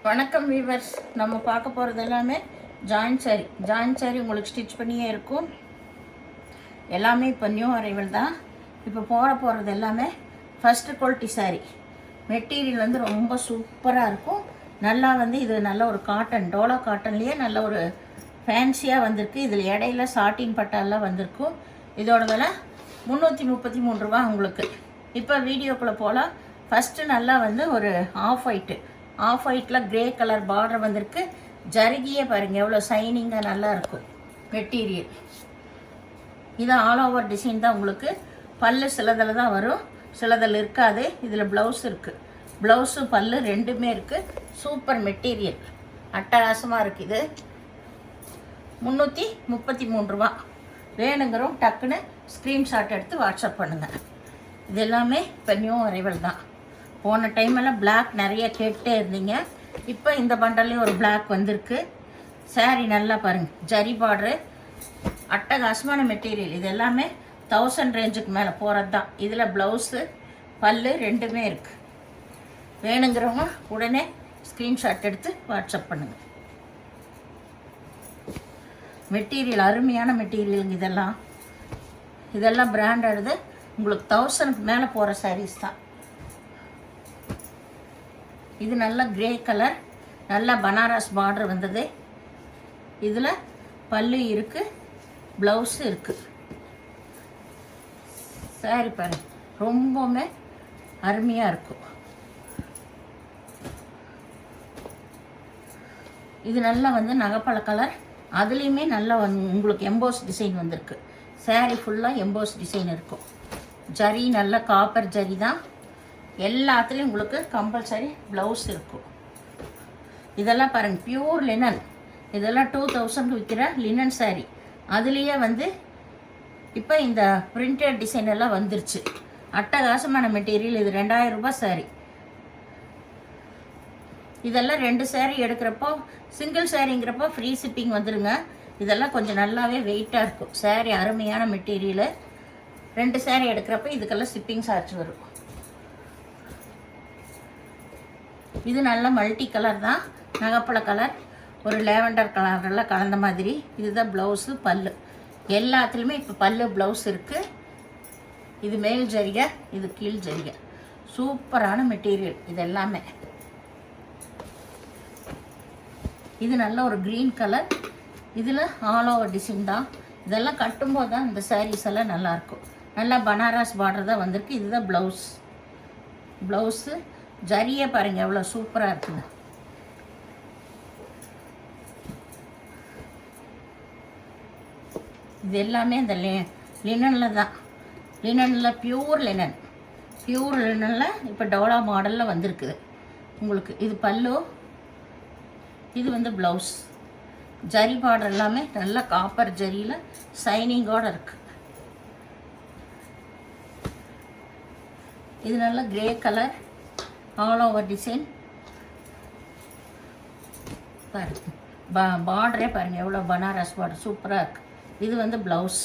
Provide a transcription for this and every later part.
வணக்கம் வீவர்ஸ். நம்ம பார்க்க போகிறது எல்லாமே ஜாயின் சாரி உங்களுக்கு ஸ்டிச் பண்ணியே இருக்கும். எல்லாமே இப்போ நியூ அரைவல் தான். இப்போ போகிறது எல்லாமே ஃபஸ்ட்டு குவாலிட்டி சாரி. மெட்டீரியல் வந்து ரொம்ப சூப்பராக இருக்கும். நல்லா வந்து இது நல்ல ஒரு காட்டன், டோலா காட்டன்லேயே நல்ல ஒரு ஃபேன்சியாக வந்திருக்கு. இதில் இடையில சாட்டின் பட்டாலாம் வந்திருக்கும். இதோட விலை 333 ரூபா உங்களுக்கு. இப்போ வீடியோக்குள்ளே போகலாம். ஃபஸ்ட்டு நல்லா வந்து ஒரு ஆஃப் ஒயிட்டில் க்ரே கலர் பார்டர் வந்திருக்கு. ஜருகியே பாருங்கள் எவ்வளோ ஷைனிங்காக நல்லா இருக்கும் மெட்டீரியல். இது ஆல் ஓவர் டிசைன் தான் உங்களுக்கு. பல்லு சிலதில் தான் வரும், சிலதில் இருக்காது. இதில் ப்ளவுஸ் இருக்குது. ப்ளவுஸு பல்லு ரெண்டுமே இருக்குது. சூப்பர் மெட்டீரியல், அட்டகாசமாக இருக்குது. 333 ரூபா. வேணுங்கிறோம் டக்குன்னு ஸ்க்ரீன்ஷாட் எடுத்து வாட்ஸ்அப் பண்ணுங்கள். இது எல்லாமே இப்போ நியூ அரைவல் தான். போன டைமெல்லாம் பிளாக் நிறைய கேட்டே இருந்தீங்க. இப்போ இந்த பண்டல்லையும் ஒரு பிளாக் வந்திருக்கு. சாரீ நல்லா பாருங்கள், ஜரி பார்டரு, அட்டகாசமான மெட்டீரியல். இது எல்லாமே 1000 ரேஞ்சுக்கு மேலே போகிறது தான். இதில் ப்ளவுஸு பல்லு ரெண்டுமே இருக்குது. வேணுங்கிறவங்க உடனே ஸ்க்ரீன்ஷாட் எடுத்து வாட்ஸ்அப் பண்ணுங்கள். மெட்டீரியல் அருமையான மெட்டீரியலுங்க. இதெல்லாம் பிராண்டடு. உங்களுக்கு 1000க்கு மேலே போகிற சாரீஸ் தான். இது நல்ல கிரே கலர், நல்ல பனாரஸ் பார்டர் வந்தது. இதில் பல்லு இருக்குது, ப்ளவுஸு இருக்குது. சாரி பாருங்க, ரொம்பவுமே அருமையாக இருக்கும். இது நல்லா வந்து நகைப்பழ கலர். அதுலேயுமே நல்லா உங்களுக்கு எம்போஸ் டிசைன் வந்திருக்கு. சாரி ஃபுல்லாக எம்போஸ் டிசைன் இருக்கும். ஜரி நல்ல காப்பர் ஜரி தான். எல்லாத்துலேயும் உங்களுக்கு கம்பல்சரி ப்ளவுஸ் இருக்கும். இதெல்லாம் பாருங்கள், பியூர் லினன். இதெல்லாம் 2000 விற்கிற லினன் சாரீ. அதுலேயே வந்து இப்போ இந்த பிரிண்டட் டிசைன் எல்லாம் வந்துருச்சு. அட்டகாசமான மெட்டீரியல். இது 2000 ரூபாய் சாரீ. இதெல்லாம் 2 சாரீ எடுக்கிறப்போ, சிங்கிள் சாரீங்கிறப்போ ஃப்ரீ ஷிப்பிங் வந்துடுங்க. இதெல்லாம் கொஞ்சம் நல்லாவே வெயிட்டாக இருக்கும். சாரீ அருமையான மெட்டீரியலு. 2 சாரீ எடுக்கிறப்ப இதுக்கெல்லாம் ஷிப்பிங் சார்ஜ் வரும். இது நல்ல மல்டி கலர் தான், நகைப்பழ கலர், ஒரு லேவண்டர் கலரெல்லாம் கலந்த மாதிரி. இதுதான் ப்ளவுஸு பல்லு. எல்லாத்துலேயுமே இப்போ பல்லு ப்ளவுஸ் இருக்குது. இது மேல் ஜரிகை, இது கீழ் ஜரிகை. சூப்பரான மெட்டீரியல் இது எல்லாமே. இது நல்ல ஒரு க்ரீன் கலர். இதில் ஆல் ஓவர் டிசைன் தான். இதெல்லாம் கட்டும்போது தான் இந்த சாரீஸ் எல்லாம் நல்லாயிருக்கும். நல்லா பனாரஸ் பார்டர் தான் வந்திருக்கு. இதுதான் ப்ளவுஸு. ஜரியே பாருங்கள் எவ்வளோ சூப்பராக இருக்குங்க. இது எல்லாமே இந்த லினனில் தான். லினனில் பியூர் லினனில் இப்போ டோலா மாடலில் வந்திருக்குது உங்களுக்கு. இது பல்லு, இது வந்து ப்ளவுஸ். ஜரி பார்டர் எல்லாமே நல்லா காப்பர் ஜரியில் ஷைனிங்கோடு இருக்குது. இது நல்ல grey colour, all over design பாருங்க. பார்டரே பாருங்கள் எவ்வளோ பனாரஸ் பார்டர் சூப்பராக இருக்குது. இது வந்து ப்ளவுஸ்.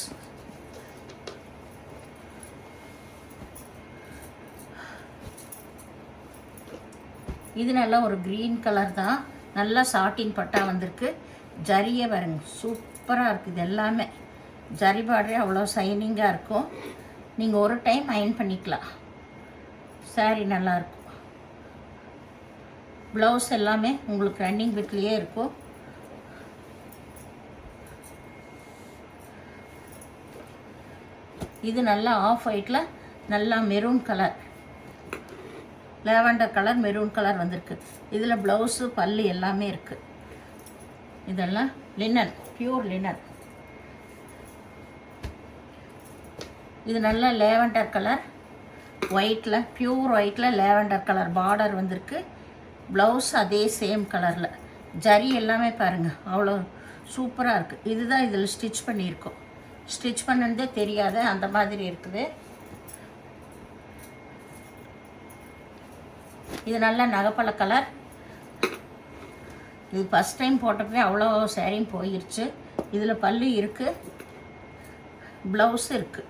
இது நல்லா ஒரு க்ரீன் கலர் தான். நல்லா சாட்டின் பட்டா வந்திருக்கு. ஜரியே பாருங்க சூப்பராக இருக்குது. இது எல்லாமே ஜரி பார்டரே அவ்வளோ ஷைனிங்காக இருக்கும். நீங்கள் ஒரு டைம் அயன் பண்ணிக்கலாம். சாரீ நல்லாயிருக்கும். ப்ளவுஸ் எல்லாமே உங்களுக்கு ரன்னிங் பிட்லேயே இருக்கும். இது நல்லா ஆஃப் ஒயிட்டில் நல்லா maroon colour, lavender colour, maroon colour வந்திருக்கு. இதில் ப்ளவுஸு பல்லு எல்லாமே இருக்குது. இதெல்லாம் லினன், பியூர் லினன். இது நல்லா லேவண்டர் கலர், ஒயிட்டில், பியூர் ஒயிட்டில் லேவண்டர் கலர் பார்டர் வந்திருக்கு. ப்ளவுஸ் அதே சேம் கலரில். ஜரி எல்லாமே பாருங்கள் அவ்வளோ சூப்பராக இருக்குது. இதுதான் இதில் ஸ்டிச் பண்ணியிருக்கோம். ஸ்டிச் பண்ணதே தெரியாது, அந்த மாதிரி இருக்குது. இது நல்ல நகைப்பழ கலர். இது ஃபஸ்ட் டைம் போட்டப்பவே அவ்வளோ சாரியும் போயிடுச்சு. இதில் பல்லு இருக்குது, ப்ளவுஸ் இருக்குது.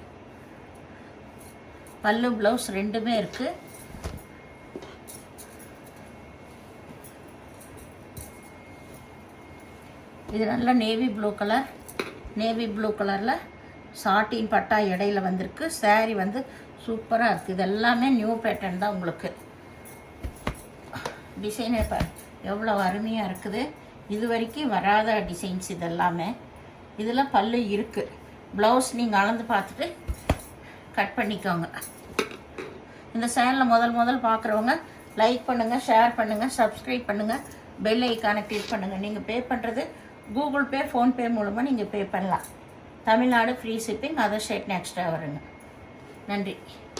பல்லு ப்ளவுஸ் ரெண்டுமே இருக்குது. இது நல்லா நேவி ப்ளூ கலரில் சாட்டின் பட்டா இடையில வந்திருக்கு. saree வந்து சூப்பராக இருக்குது. இது எல்லாமே நியூ பேட்டர்ன் தான். உங்களுக்கு டிசைன் இப்போ எவ்வளோ அருமையாக இருக்குது. இது வரைக்கும் வராத டிசைன்ஸ் இதெல்லாமே. இதில் பல்லு இருக்குது. ப்ளவுஸ் நீங்கள் அளந்து பார்த்துட்டு கட் பண்ணிக்கோங்க. இந்த சேனலில் முதல் பார்க்குறவங்க லைக் பண்ணுங்கள், ஷேர் பண்ணுங்கள், சப்ஸ்கிரைப் பண்ணுங்கள், பெல் ஐக்கானை கிளிக் பண்ணுங்கள். நீங்கள் பே பண்ணுறது கூகுள் பே, ஃபோன்பே மூலமாக நீங்கள் பே பண்ணலாம். Tamil Nadu free shipping, other state extra வருங்க. நன்றி.